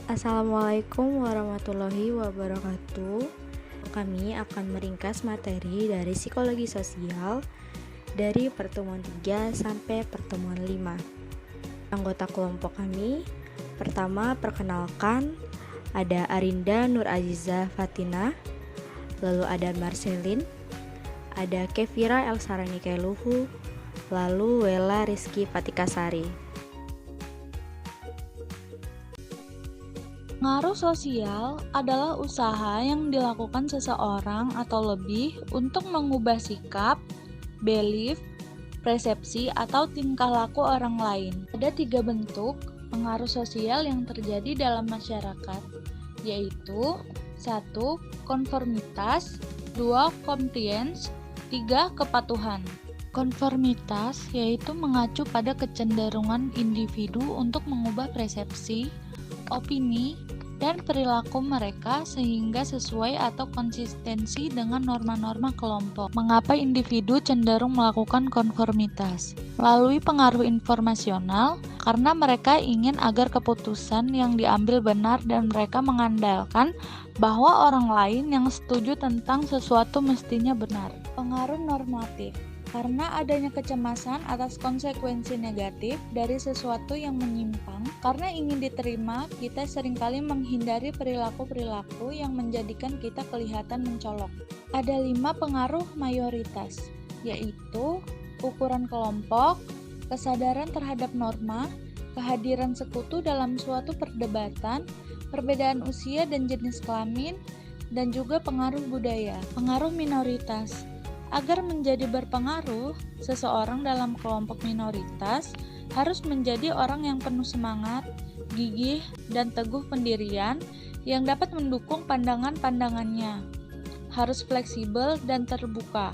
Assalamualaikum warahmatullahi wabarakatuh. Kami akan meringkas materi dari psikologi sosial dari pertemuan 3 sampai pertemuan 5. Anggota kelompok kami, pertama perkenalkan, ada Arinda Nur Aziza Fatina, lalu ada Marcelin, ada Kevira Elsarani Kailuhu, lalu Wela Rizky Fatikasari. Pengaruh sosial adalah usaha yang dilakukan seseorang atau lebih untuk mengubah sikap, belief, persepsi, atau tingkah laku orang lain. Ada 3 bentuk pengaruh sosial yang terjadi dalam masyarakat, yaitu 1. Konformitas, 2. Compliance, 3. Kepatuhan. Konformitas yaitu mengacu pada kecenderungan individu untuk mengubah persepsi, opini, dan perilaku mereka sehingga sesuai atau konsistensi dengan norma-norma kelompok. Mengapa individu cenderung melakukan konformitas? Melalui pengaruh informasional, karena mereka ingin agar keputusan yang diambil benar dan mereka mengandalkan bahwa orang lain yang setuju tentang sesuatu mestinya benar. Pengaruh normatif, karena adanya kecemasan atas konsekuensi negatif dari sesuatu yang menyimpang. Karena ingin diterima, kita seringkali menghindari perilaku-perilaku yang menjadikan kita kelihatan mencolok. Ada 5 pengaruh mayoritas, yaitu ukuran kelompok, kesadaran terhadap norma, kehadiran sekutu dalam suatu perdebatan, perbedaan usia dan jenis kelamin, dan juga pengaruh budaya. Pengaruh minoritas. Agar menjadi berpengaruh, seseorang dalam kelompok minoritas harus menjadi orang yang penuh semangat, gigih, dan teguh pendirian yang dapat mendukung pandangan-pandangannya. Harus fleksibel dan terbuka.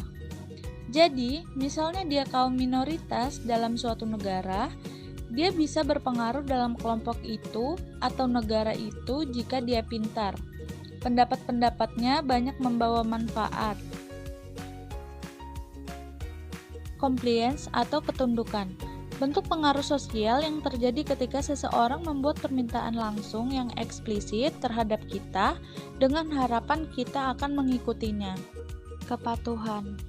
Jadi, misalnya dia kaum minoritas dalam suatu negara, dia bisa berpengaruh dalam kelompok itu atau negara itu jika dia pintar. Pendapat-pendapatnya banyak membawa manfaat. Compliance atau ketundukan. Bentuk pengaruh sosial yang terjadi ketika seseorang membuat permintaan langsung yang eksplisit terhadap kita dengan harapan kita akan mengikutinya. Kepatuhan.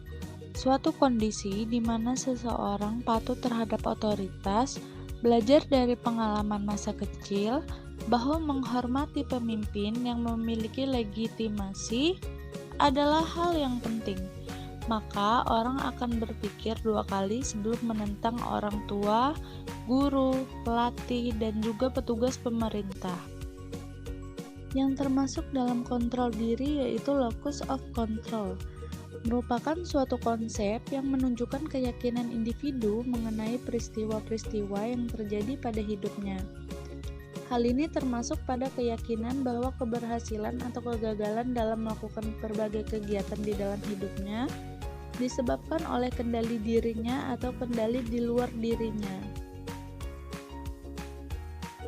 Suatu kondisi di mana seseorang patuh terhadap otoritas, belajar dari pengalaman masa kecil bahwa menghormati pemimpin yang memiliki legitimasi adalah hal yang penting. Maka orang akan berpikir 2 kali sebelum menentang orang tua, guru, pelatih, dan juga petugas pemerintah. Yang termasuk dalam kontrol diri yaitu locus of control, merupakan suatu konsep yang menunjukkan keyakinan individu mengenai peristiwa-peristiwa yang terjadi pada hidupnya. Hal ini termasuk pada keyakinan bahwa keberhasilan atau kegagalan dalam melakukan berbagai kegiatan di dalam hidupnya disebabkan oleh kendali dirinya atau kendali di luar dirinya.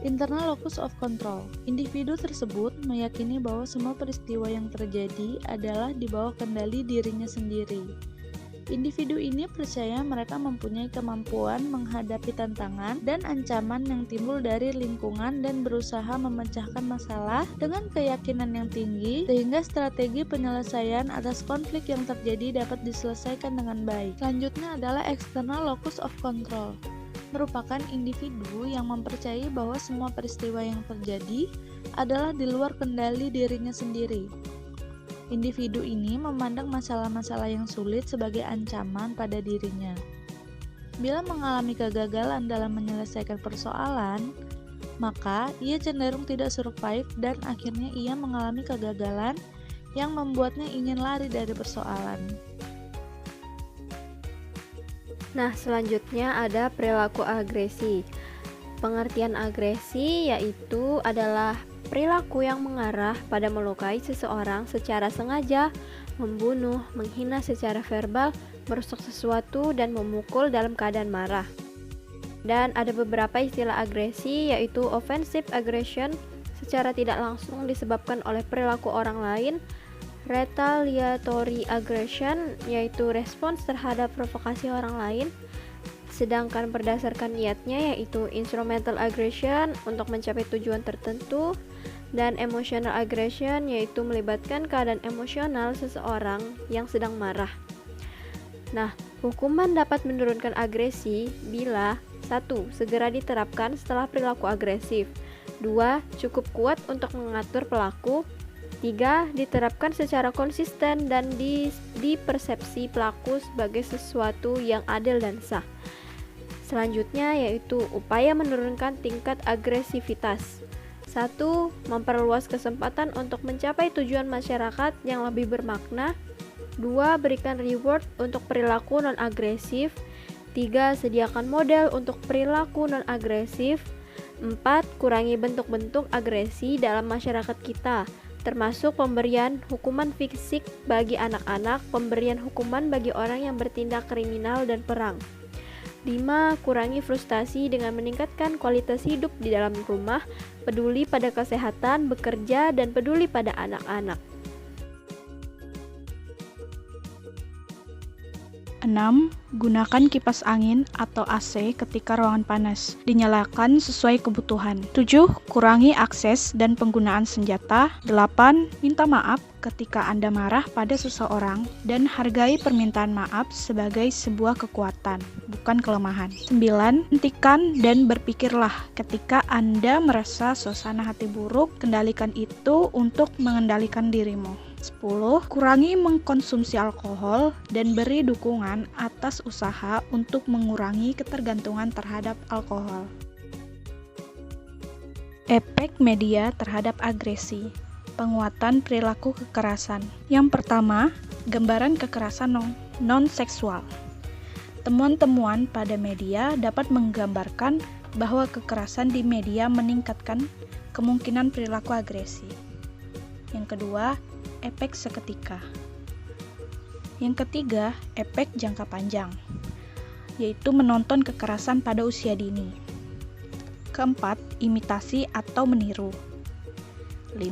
Internal locus of control. Individu tersebut meyakini bahwa semua peristiwa yang terjadi adalah di bawah kendali dirinya sendiri. Individu ini percaya mereka mempunyai kemampuan menghadapi tantangan dan ancaman yang timbul dari lingkungan dan berusaha memecahkan masalah dengan keyakinan yang tinggi sehingga strategi penyelesaian atas konflik yang terjadi dapat diselesaikan dengan baik. Selanjutnya adalah external locus of control, merupakan individu yang mempercayai bahwa semua peristiwa yang terjadi adalah di luar kendali dirinya sendiri. Individu ini memandang masalah-masalah yang sulit sebagai ancaman pada dirinya. Bila mengalami kegagalan dalam menyelesaikan persoalan, maka ia cenderung tidak survive dan akhirnya ia mengalami kegagalan yang membuatnya ingin lari dari persoalan. Nah, selanjutnya ada perilaku agresi. Pengertian agresi yaitu adalah perilaku yang mengarah pada melukai seseorang secara sengaja, membunuh, menghina secara verbal, merusak sesuatu, dan memukul dalam keadaan marah. Dan ada beberapa istilah agresi yaitu offensive aggression, secara tidak langsung disebabkan oleh perilaku orang lain, retaliatory aggression, yaitu respons terhadap provokasi orang lain, sedangkan berdasarkan niatnya yaitu instrumental aggression untuk mencapai tujuan tertentu, dan emotional aggression yaitu melibatkan keadaan emosional seseorang yang sedang marah. Nah, hukuman dapat menurunkan agresi bila 1. Segera diterapkan setelah perilaku agresif. 2. Cukup kuat untuk mengatur pelaku. 3. Diterapkan secara konsisten dan dipersepsi pelaku sebagai sesuatu yang adil dan sah. Selanjutnya yaitu upaya menurunkan tingkat agresivitas. 1. Memperluas kesempatan untuk mencapai tujuan masyarakat yang lebih bermakna. 2. Berikan reward untuk perilaku non-agresif. 3. Sediakan model untuk perilaku non-agresif. 4. Kurangi bentuk-bentuk agresi dalam masyarakat kita, termasuk pemberian hukuman fisik bagi anak-anak, pemberian hukuman bagi orang yang bertindak kriminal dan perang. 5. Kurangi frustasi dengan meningkatkan kualitas hidup di dalam rumah, peduli pada kesehatan, bekerja, dan peduli pada anak-anak. 6. Gunakan kipas angin atau AC ketika ruangan panas. Dinyalakan sesuai kebutuhan. 7. Kurangi akses dan penggunaan senjata. 8. Minta maaf ketika Anda marah pada seseorang dan hargai permintaan maaf sebagai sebuah kekuatan, bukan kelemahan. 9. Hentikan dan berpikirlah ketika Anda merasa suasana hati buruk, kendalikan itu untuk mengendalikan dirimu. 10. Kurangi mengkonsumsi alkohol dan beri dukungan atas usaha untuk mengurangi ketergantungan terhadap alkohol. Efek media terhadap agresi. Penguatan perilaku kekerasan. Yang pertama, gambaran kekerasan non-seksual. Temuan-temuan pada media dapat menggambarkan bahwa kekerasan di media meningkatkan kemungkinan perilaku agresi. Yang kedua, efek seketika. Yang ketiga, efek jangka panjang, yaitu menonton kekerasan pada usia dini. Keempat, imitasi atau meniru. 5.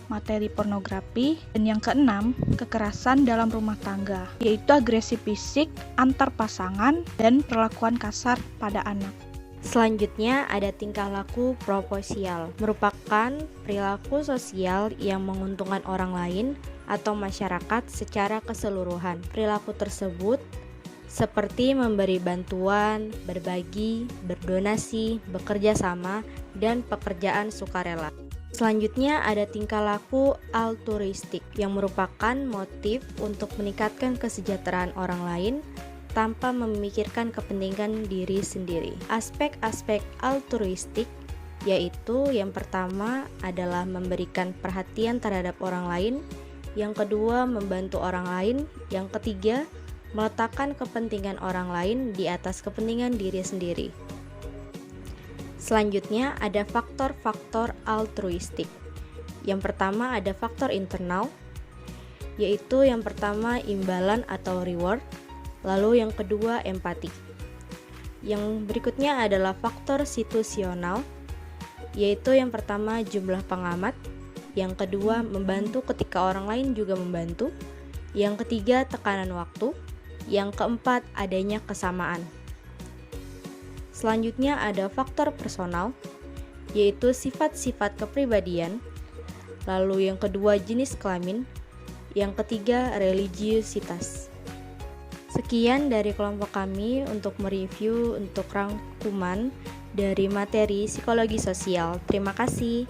Materi pornografi. Dan yang keenam, kekerasan dalam rumah tangga, yaitu agresi fisik antar pasangan dan perlakuan kasar pada anak. Selanjutnya ada tingkah laku proposial, merupakan perilaku sosial yang menguntungkan orang lain atau masyarakat secara keseluruhan. Perilaku tersebut seperti memberi bantuan, berbagi, berdonasi, bekerja sama, dan pekerjaan sukarela. Selanjutnya ada tingkah laku altruistik yang merupakan motif untuk meningkatkan kesejahteraan orang lain tanpa memikirkan kepentingan diri sendiri. Aspek-aspek altruistik yaitu yang pertama adalah memberikan perhatian terhadap orang lain, yang kedua membantu orang lain, yang ketiga meletakkan kepentingan orang lain di atas kepentingan diri sendiri. Selanjutnya ada faktor-faktor altruistik. Yang pertama ada faktor internal, yaitu yang pertama imbalan atau reward. Lalu yang kedua empati. Yang berikutnya adalah faktor situasional, yaitu yang pertama jumlah pengamat, yang kedua membantu ketika orang lain juga membantu, yang ketiga tekanan waktu, yang keempat adanya kesamaan. Selanjutnya ada faktor personal, yaitu sifat-sifat kepribadian, lalu yang kedua jenis kelamin, yang ketiga religiusitas. Sekian dari kelompok kami untuk mereview untuk rangkuman dari materi psikologi sosial. Terima kasih.